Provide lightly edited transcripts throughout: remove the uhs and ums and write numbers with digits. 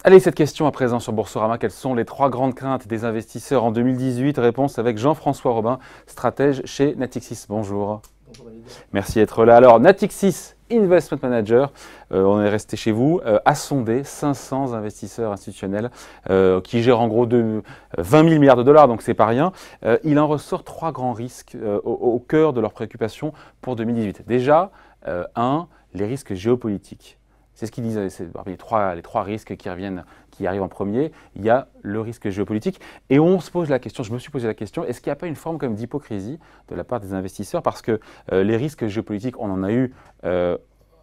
Allez, cette question à présent sur Boursorama, quelles sont les 3 grandes craintes des investisseurs en 2018? Réponse avec Jean-François Robin, stratège chez Natixis. Bonjour. Bonjour David. Merci d'être là. Alors, Natixis Investment Manager, on est resté chez vous, a sondé 500 investisseurs institutionnels qui gèrent en gros 20 000 milliards de dollars, donc c'est pas rien. Il en ressort 3 grands risques au cœur de leurs préoccupations pour 2018. Déjà, les risques géopolitiques. C'est ce qu'ils disent, c'est les trois risques qui arrivent en premier. Il y a le risque géopolitique. Et on se pose la question, je me suis posé la question, est-ce qu'il n'y a pas une forme comme d'hypocrisie de la part des investisseurs? Parce que les risques géopolitiques, on en a eu... on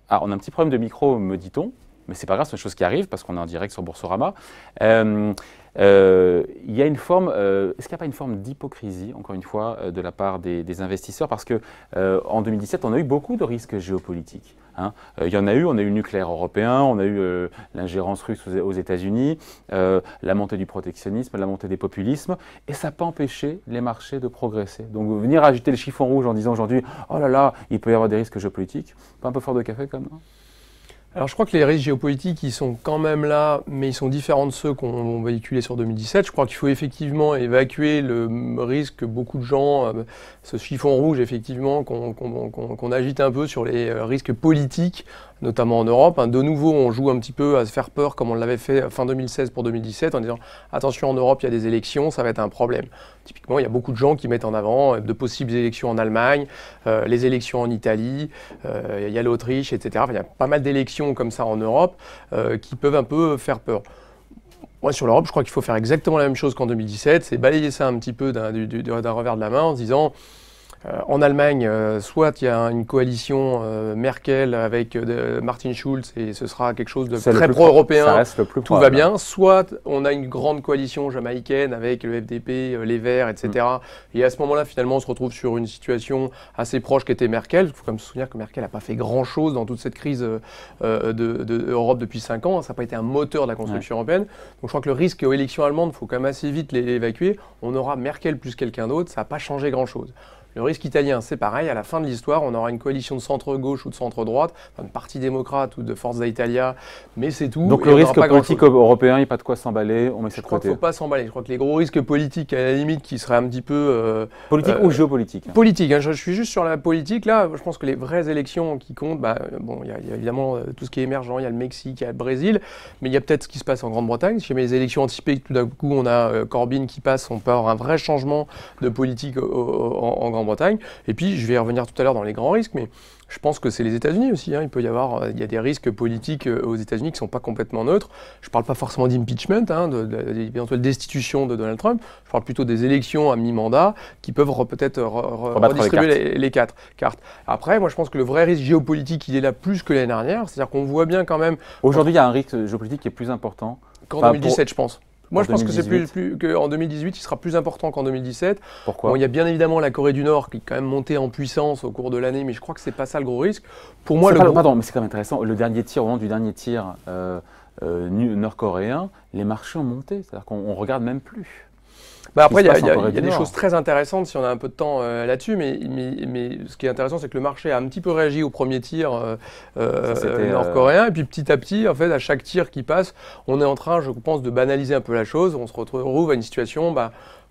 a un petit problème de micro, me dit-on, mais c'est pas grave, c'est une chose qui arrive parce qu'on est en direct sur Boursorama. Il y a une forme, est-ce qu'il n'y a pas une forme d'hypocrisie, encore une fois, de la part des investisseurs? Parce que en 2017, on a eu beaucoup de risques géopolitiques. Il y en a eu, on a eu le nucléaire européen, on a eu l'ingérence russe aux États-Unis, la montée du protectionnisme, la montée des populismes, et ça n'a pas empêché les marchés de progresser. Donc venir agiter le chiffon rouge en disant aujourd'hui, oh là là, il peut y avoir des risques géopolitiques, pas un peu fort de café quand même? Alors je crois que les risques géopolitiques, ils sont quand même là, mais ils sont différents de ceux qu'on véhiculait sur 2017. Je crois qu'il faut effectivement évacuer le risque que beaucoup de gens, ce chiffon rouge effectivement, qu'on agite un peu sur les risques politiques, notamment en Europe. De nouveau, on joue un petit peu à se faire peur comme on l'avait fait fin 2016 pour 2017 en disant attention, en Europe, il y a des élections, ça va être un problème. Typiquement, il y a beaucoup de gens qui mettent en avant de possibles élections en Allemagne, les élections en Italie, il y a l'Autriche, etc. Enfin, il y a pas mal d'élections comme ça en Europe qui peuvent un peu faire peur. Moi, sur l'Europe, je crois qu'il faut faire exactement la même chose qu'en 2017, c'est balayer ça un petit peu d'un revers de la main en se disant en Allemagne, soit il y a une coalition Merkel avec Martin Schulz et ce sera quelque chose de très pro-européen, tout va bien. Soit on a une grande coalition jamaïcaine avec le FDP, les Verts, etc. Et à ce moment-là, finalement, on se retrouve sur une situation assez proche qu'était Merkel. Il faut quand même se souvenir que Merkel n'a pas fait grand-chose dans toute cette crise d'Europe depuis 5 ans. Ça n'a pas été un moteur de la construction européenne. Donc je crois que le risque aux élections allemandes, il faut quand même assez vite l'évacuer. On aura Merkel plus quelqu'un d'autre, ça n'a pas changé grand-chose. Le risque italien, c'est pareil. À la fin de l'histoire, on aura une coalition de centre-gauche ou de centre-droite, de parti démocrate ou de Forza Italia, mais c'est tout. Donc le risque politique européen, il n'y a pas de quoi s'emballer, on met ça de côté. Je crois qu'il ne faut pas s'emballer. Je crois que les gros risques politiques, à la limite, qui seraient un petit peu... politique ou géopolitique? Politique. Je suis juste sur la politique. Là, je pense que les vraies élections qui comptent, bon, il y a évidemment tout ce qui est émergent, il y a le Mexique, il y a le Brésil, mais il y a peut-être ce qui se passe en Grande-Bretagne. Si jamais les élections anticipées, tout d'un coup, on a Corbyn qui passe, on peut avoir un vrai changement de politique en Grande-Bretagne. Et puis, je vais y revenir tout à l'heure dans les grands risques, mais je pense que c'est les États-Unis aussi. Il peut y avoir, il y a des risques politiques aux États-Unis qui ne sont pas complètement neutres. Je ne parle pas forcément d'impeachment, d'éventuelle destitution de Donald Trump. Je parle plutôt des élections à mi-mandat qui peuvent peut-être redistribuer les cartes. Après, moi, je pense que le vrai risque géopolitique, il est là plus que l'année dernière. C'est-à-dire qu'on voit bien quand même... Aujourd'hui, il y a un risque géopolitique qui est plus important qu'en 2017, je pense. Moi, je pense que c'est qu'en 2018, il sera plus important qu'en 2017. Pourquoi? Bon, il y a bien évidemment la Corée du Nord qui est quand même montée en puissance au cours de l'année, mais je crois que c'est pas ça le gros risque. Pour moi, pardon, mais c'est quand même intéressant. Le dernier tir, au moment du dernier tir nord-coréen, les marchés ont monté. C'est-à-dire qu'on regarde même plus. Après, il y a des choses très intéressantes si on a un peu de temps là-dessus, mais ce qui est intéressant, c'est que le marché a un petit peu réagi au premier tir nord-coréen, et puis petit à petit, en fait, à chaque tir qui passe, on est en train, je pense, de banaliser un peu la chose. On se retrouve à une situation...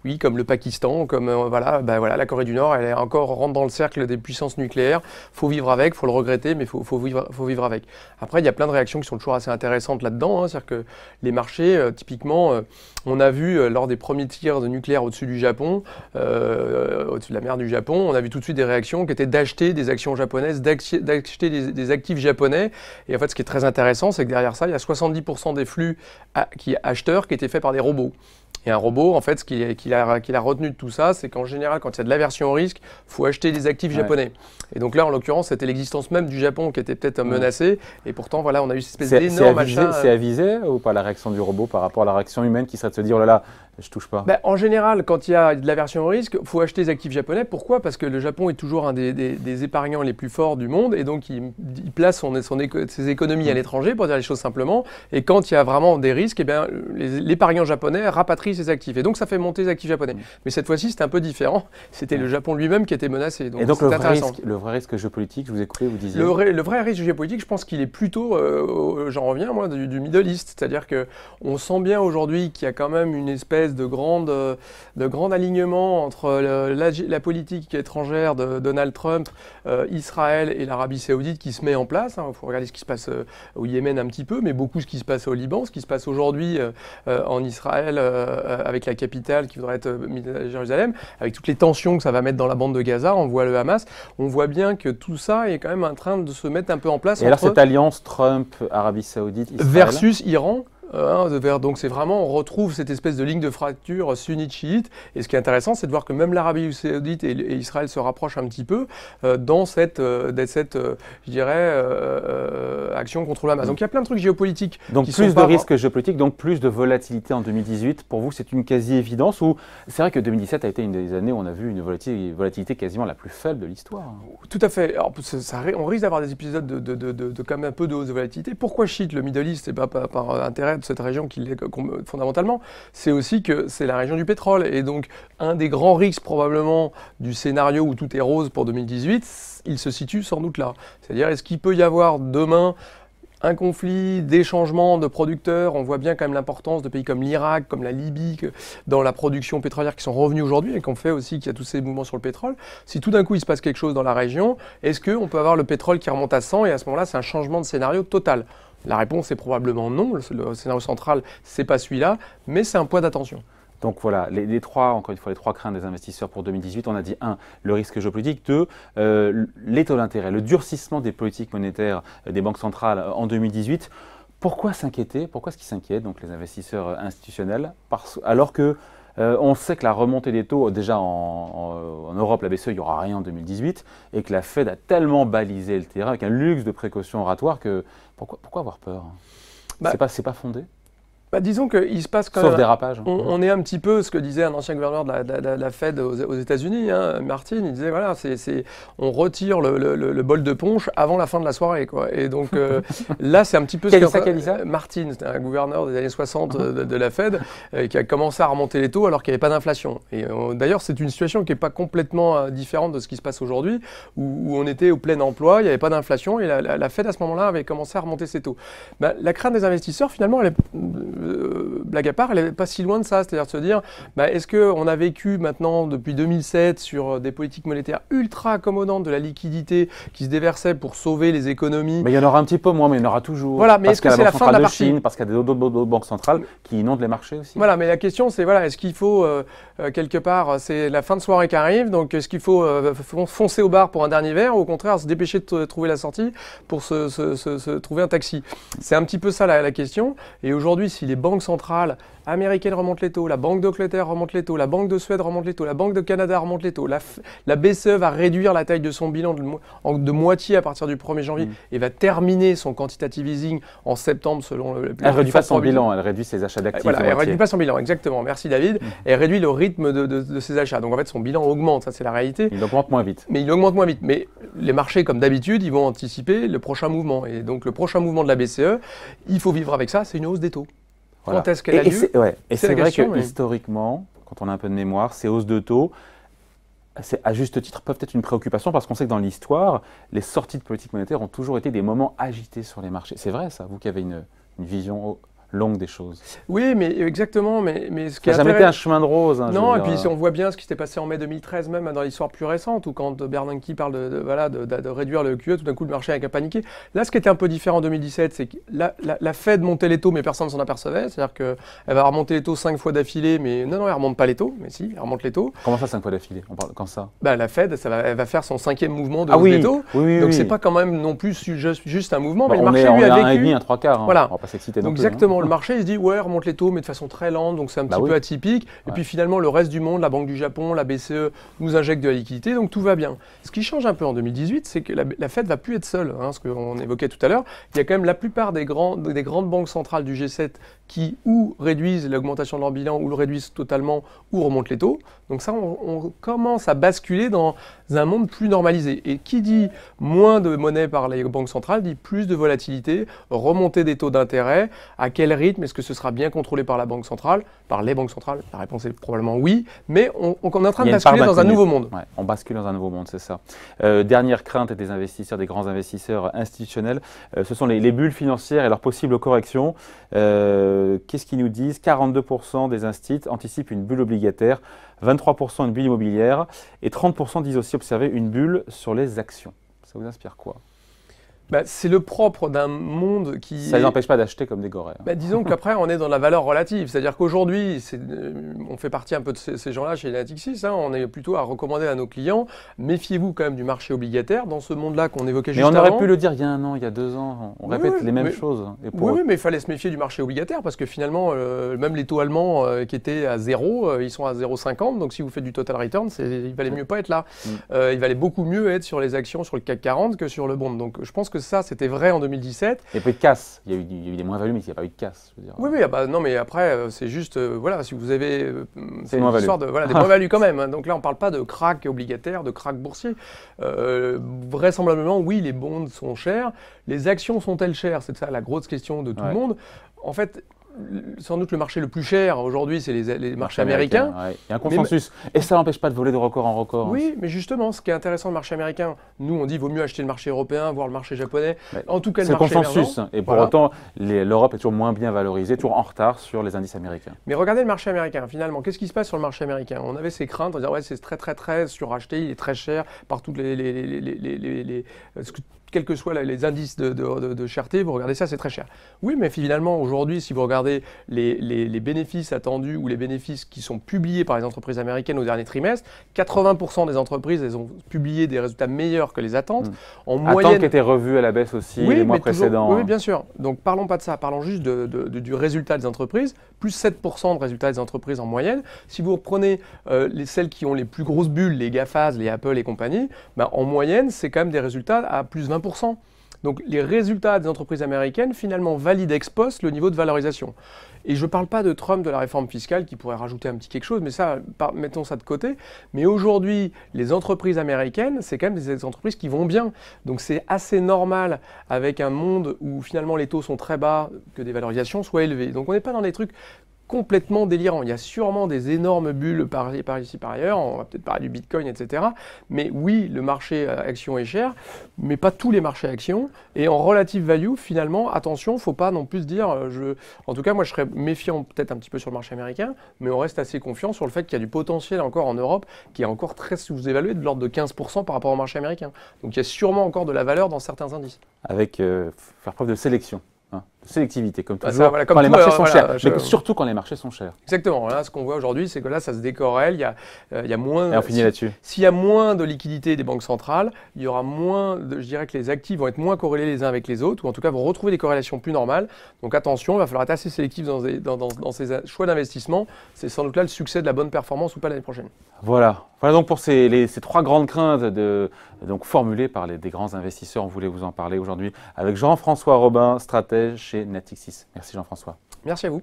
oui, comme le Pakistan, comme la Corée du Nord, elle rentre dans le cercle des puissances nucléaires. Il faut vivre avec, il faut le regretter, mais il faut vivre avec. Après, il y a plein de réactions qui sont toujours assez intéressantes là-dedans. C'est-à-dire que les marchés, typiquement, on a vu lors des premiers tirs de nucléaire au-dessus du Japon, au-dessus de la mer du Japon, on a vu tout de suite des réactions qui étaient d'acheter des actions japonaises, d'acheter des actifs japonais. Et en fait, ce qui est très intéressant, c'est que derrière ça, il y a 70% des flux acheteurs qui étaient faits par des robots. Et un robot, en fait, ce qu'il a retenu de tout ça, c'est qu'en général, quand il y a de l'aversion au risque, il faut acheter des actifs japonais. Et donc là, en l'occurrence, c'était l'existence même du Japon qui était peut-être menacée. Et pourtant, voilà, on a eu cette espèce d'énorme achat. C'est avisé ou pas la réaction du robot par rapport à la réaction humaine qui serait de se dire, oh là là, je touche pas. En général, quand il y a de l'aversion au risque, il faut acheter des actifs japonais. Pourquoi? Parce que le Japon est toujours un des épargnants les plus forts du monde et donc il place ses économies à l'étranger, pour dire les choses simplement. Et quand il y a vraiment des risques, eh bien, l'épargnant japonais rapatrie ses actifs. Et donc ça fait monter les actifs japonais. Mais cette fois-ci, c'était un peu différent. C'était le Japon lui-même qui était menacé. Donc, et donc le vrai risque géopolitique, je vous écoutez, vous disiez... Le vrai risque géopolitique, je pense qu'il est plutôt, j'en reviens moi, du Middle East. C'est-à-dire qu'on sent bien aujourd'hui qu'il y a quand même une espèce de grand alignement entre la politique étrangère de Donald Trump, Israël et l'Arabie Saoudite qui se met en place. Il faut regarder ce qui se passe au Yémen un petit peu, mais beaucoup ce qui se passe au Liban, ce qui se passe aujourd'hui en Israël avec la capitale qui voudrait être Jérusalem, avec toutes les tensions que ça va mettre dans la bande de Gaza. On voit le Hamas, on voit bien que tout ça est quand même en train de se mettre un peu en place. Et alors cette alliance Trump, Arabie Saoudite, Israël versus Iran. Donc c'est vraiment, on retrouve cette espèce de ligne de fracture sunnite-chiite. Et ce qui est intéressant, c'est de voir que même l'Arabie Saoudite et Israël se rapprochent un petit peu dans cette je dirais, action contre le Hamas. Donc il y a plein de trucs géopolitiques. Donc plus de risques géopolitiques, donc plus de volatilité en 2018. Pour vous, c'est une quasi-évidence ou c'est vrai que 2017 a été une des années où on a vu une volatilité quasiment la plus faible de l'histoire. Tout à fait. Alors, on risque d'avoir des épisodes de quand même un peu de hausse de volatilité. Pourquoi chiite le Middle East? C'est pas par intérêt de cette région qui l'est fondamentalement, c'est aussi que c'est la région du pétrole. Et donc, un des grands risques probablement du scénario où tout est rose pour 2018, il se situe sans doute là. C'est-à-dire, est-ce qu'il peut y avoir demain un conflit, des changements de producteurs? On voit bien quand même l'importance de pays comme l'Irak, comme la Libye, dans la production pétrolière qui sont revenus aujourd'hui et qu'on fait aussi qu'il y a tous ces mouvements sur le pétrole. Si tout d'un coup il se passe quelque chose dans la région, est-ce qu'on peut avoir le pétrole qui remonte à 100 et à ce moment-là c'est un changement de scénario total? La réponse est probablement non. Le scénario central, c'est pas celui-là, mais c'est un point d'attention. Donc voilà, les trois craintes des investisseurs pour 2018, on a dit 1, le risque géopolitique, 2, les taux d'intérêt, le durcissement des politiques monétaires des banques centrales en 2018. Pourquoi s'inquiéter? Pourquoi est-ce qu'ils s'inquiètent, donc les investisseurs institutionnels, alors que on sait que la remontée des taux, déjà en Europe, la BCE, il n'y aura rien en 2018, et que la Fed a tellement balisé le terrain avec un luxe de précautions oratoires que pourquoi avoir peur? C'est pas fondé? Disons qu'il se passe quand même... Sauf dérapage. On est un petit peu ce que disait un ancien gouverneur de la Fed aux États-Unis, Martin, il disait voilà, on retire le bol de punch avant la fin de la soirée, quoi. Et donc là, c'est un petit peu ce qu'elle dit ça. Martin, c'était un gouverneur des années 60 de la Fed qui a commencé à remonter les taux alors qu'il n'y avait pas d'inflation. Et d'ailleurs, c'est une situation qui n'est pas complètement différente de ce qui se passe aujourd'hui, où on était au plein emploi, il n'y avait pas d'inflation et la Fed à ce moment-là avait commencé à remonter ses taux. La crainte des investisseurs, finalement, elle est blague à part, elle n'est pas si loin de ça, c'est-à-dire de se dire, est-ce qu'on a vécu maintenant depuis 2007 sur des politiques monétaires ultra accommodantes, de la liquidité qui se déversait pour sauver les économies? Mais il y en aura un petit peu moins, mais il y en aura toujours. Voilà, mais est-ce que c'est la fin de la partie Chine, parce qu'il y a d'autres banques centrales qui inondent les marchés aussi. Voilà, mais la question c'est, est-ce qu'il faut, quelque part, c'est la fin de soirée qui arrive, donc est-ce qu'il faut foncer au bar pour un dernier verre ou au contraire se dépêcher de trouver la sortie pour se trouver un taxi? C'est un petit peu ça la question. Et aujourd'hui, si les banques centrales américaines remontent les taux, la Banque d'Angleterre remonte les taux, la Banque de Suède remonte les taux, la Banque de Canada remonte les taux, la BCE va réduire la taille de son bilan de moitié à partir du 1er janvier et va terminer son quantitative easing en septembre selon le... Elle réduit pas son bilan, elle réduit ses achats d'actifs. Voilà, elle ne réduit pas son bilan, exactement, merci David. Elle réduit le rythme de ses achats. Donc en fait son bilan augmente, ça c'est la réalité. Il augmente moins vite. Mais il augmente moins vite. Mais les marchés, comme d'habitude, ils vont anticiper le prochain mouvement. Et donc le prochain mouvement de la BCE, il faut vivre avec ça, c'est une hausse des taux. Voilà. Quand est-ce qu'elle a lieu? Et c'est vrai que historiquement, quand on a un peu de mémoire, ces hausses de taux, à juste titre, peuvent être une préoccupation parce qu'on sait que dans l'histoire, les sorties de politique monétaire ont toujours été des moments agités sur les marchés. C'est vrai ça, vous qui avez une vision longue des choses. Oui, mais exactement. Mais ce qui ça n'a jamais été un chemin de rose. Non, et puis on voit bien ce qui s'était passé en mai 2013, même dans l'histoire plus récente, où quand Bernanke parle de réduire le QE, tout d'un coup le marché a paniqué. Là, ce qui était un peu différent en 2017, c'est que la Fed montait les taux, mais personne ne s'en apercevait. C'est-à-dire qu'elle va remonter les taux 5 fois d'affilée, mais non, elle ne remonte pas les taux. Mais si, elle remonte les taux. Comment ça, 5 fois d'affilée? On parle quand ça? La Fed, elle va faire son 5e mouvement de hausse des taux. Donc c'est pas quand même non plus juste un mouvement. Mais le marché lui a vécu. Un 1,5, un 3/4. Voilà. On va pas s'exciter non plus. Exactement. finalement, le marché, il se dit, ouais, remonte les taux, mais de façon très lente, donc c'est un petit peu atypique. Et puis finalement, le reste du monde, la Banque du Japon, la BCE, nous injecte de la liquidité, donc tout va bien. Ce qui change un peu en 2018, c'est que la Fed va plus être seule, hein, ce qu'on évoquait tout à l'heure. Il y a quand même la plupart des grandes banques centrales du G7 qui ou réduisent l'augmentation de leur bilan, ou le réduisent totalement, ou remontent les taux. Donc ça, on commence à basculer dans un monde plus normalisé. Et qui dit moins de monnaie par les banques centrales, dit plus de volatilité, remontée des taux d'intérêt. À quel rythme? Est-ce que ce sera bien contrôlé par la banque centrale, par les banques centrales? La réponse est probablement oui, mais on est en train de basculer dans un nouveau monde. Ouais, on bascule dans un nouveau monde, c'est ça. Dernière crainte des investisseurs, des grands investisseurs institutionnels, ce sont les bulles financières et leurs possibles corrections. Qu'est-ce qu'ils nous disent? 42% des instituts anticipent une bulle obligataire, 23% une bulle immobilière et 30% disent aussi observer une bulle sur les actions. Ça vous inspire quoi? C'est le propre d'un monde qui... Ça ne les empêche pas d'acheter comme des gorées. Disons qu'après, on est dans la valeur relative. C'est-à-dire qu'aujourd'hui, on fait partie un peu de ces gens-là chez Natixis. Hein, on est plutôt à recommander à nos clients, méfiez-vous quand même du marché obligataire dans ce monde-là qu'on évoquait juste avant. Mais on aurait pu le dire il y a 1 an, il y a 2 ans. On répète les mêmes choses. Et oui, mais il fallait se méfier du marché obligataire parce que finalement, même les taux allemands qui étaient à 0, ils sont à 0,50. Donc si vous faites du total return, il valait mieux pas être là. Il valait beaucoup mieux être sur les actions, sur le CAC 40 que sur le bond. Donc je pense que ça, c'était vrai en 2017. Il n'y a pas eu de casse. Il y a eu des moins-values, mais il n'y a pas eu de casse. Je veux dire. Oui, non, mais après, c'est juste, voilà, si vous avez. C'est une histoire de des moins-values quand même. Hein. Donc là, on ne parle pas de crack obligataire, de crack boursier. Vraisemblablement, oui, les bonds sont chers. Les actions sont-elles chères? C'est ça la grosse question de tout le monde. En fait, sans doute le marché le plus cher aujourd'hui, c'est les marchés américains. Ouais. Il y a un consensus. Et ça n'empêche pas de voler de record en record. Oui, mais justement, ce qui est intéressant, le marché américain, nous, on dit vaut mieux acheter le marché européen, voire le marché japonais. En tout cas, le marché émergent. C'est le consensus. Et pour autant, l'Europe est toujours moins bien valorisée, toujours en retard sur les indices américains. Mais regardez le marché américain, finalement. Qu'est-ce qui se passe sur le marché américain? On avait ces craintes, on disait, ouais, c'est très suracheté, il est très cher par toutes quels que soient les indices de cherté, vous regardez ça, c'est très cher. Oui, mais finalement, aujourd'hui, si vous regardez les bénéfices attendus ou les bénéfices qui sont publiés par les entreprises américaines au dernier trimestre, 80% des entreprises, elles ont publié des résultats meilleurs que les attentes. En moyenne, attentes qui étaient revues à la baisse aussi les mois précédents. Oui, bien sûr. Donc, parlons pas de ça, parlons juste du résultat des entreprises, plus 7% de résultats des entreprises en moyenne. Si vous reprenez celles qui ont les plus grosses bulles, les GAFAs, les Apple et compagnie, en moyenne, c'est quand même des résultats à plus 20%. Donc les résultats des entreprises américaines finalement valident ex post le niveau de valorisation. Et je ne parle pas de Trump, de la réforme fiscale qui pourrait rajouter un petit quelque chose, mais ça, mettons ça de côté. Mais aujourd'hui, les entreprises américaines, c'est quand même des entreprises qui vont bien. Donc c'est assez normal avec un monde où finalement les taux sont très bas que des valorisations soient élevées. Donc on n'est pas dans des trucs complètement délirant. Il y a sûrement des énormes bulles par ici, par ailleurs. On va peut-être parler du Bitcoin, etc. Mais oui, le marché action est cher, mais pas tous les marchés actions. Et en relative value, finalement, attention, il ne faut pas non plus se dire... En tout cas, moi, je serais méfiant peut-être un petit peu sur le marché américain, mais on reste assez confiant sur le fait qu'il y a du potentiel encore en Europe qui est encore très sous-évalué, de l'ordre de 15% par rapport au marché américain. Donc il y a sûrement encore de la valeur dans certains indices. Avec faire preuve de sélection. De sélectivité, comme toujours, quand les marchés sont chers, mais surtout quand les marchés sont chers. Exactement. Là, ce qu'on voit aujourd'hui, c'est que là, ça se décorrèle. Il y a moins. Et on finit là-dessus. S'il y a moins de liquidités des banques centrales, il y aura moins. Je dirais que les actifs vont être moins corrélés les uns avec les autres, ou en tout cas vont retrouver des corrélations plus normales. Donc attention, il va falloir être assez sélectif dans ces choix d'investissement. C'est sans doute là le succès de la bonne performance ou pas l'année prochaine. Voilà donc pour ces 3 grandes craintes formulées par des grands investisseurs. On voulait vous en parler aujourd'hui avec Jean-François Robin, stratège chez Natixis. Merci Jean-François. Merci à vous.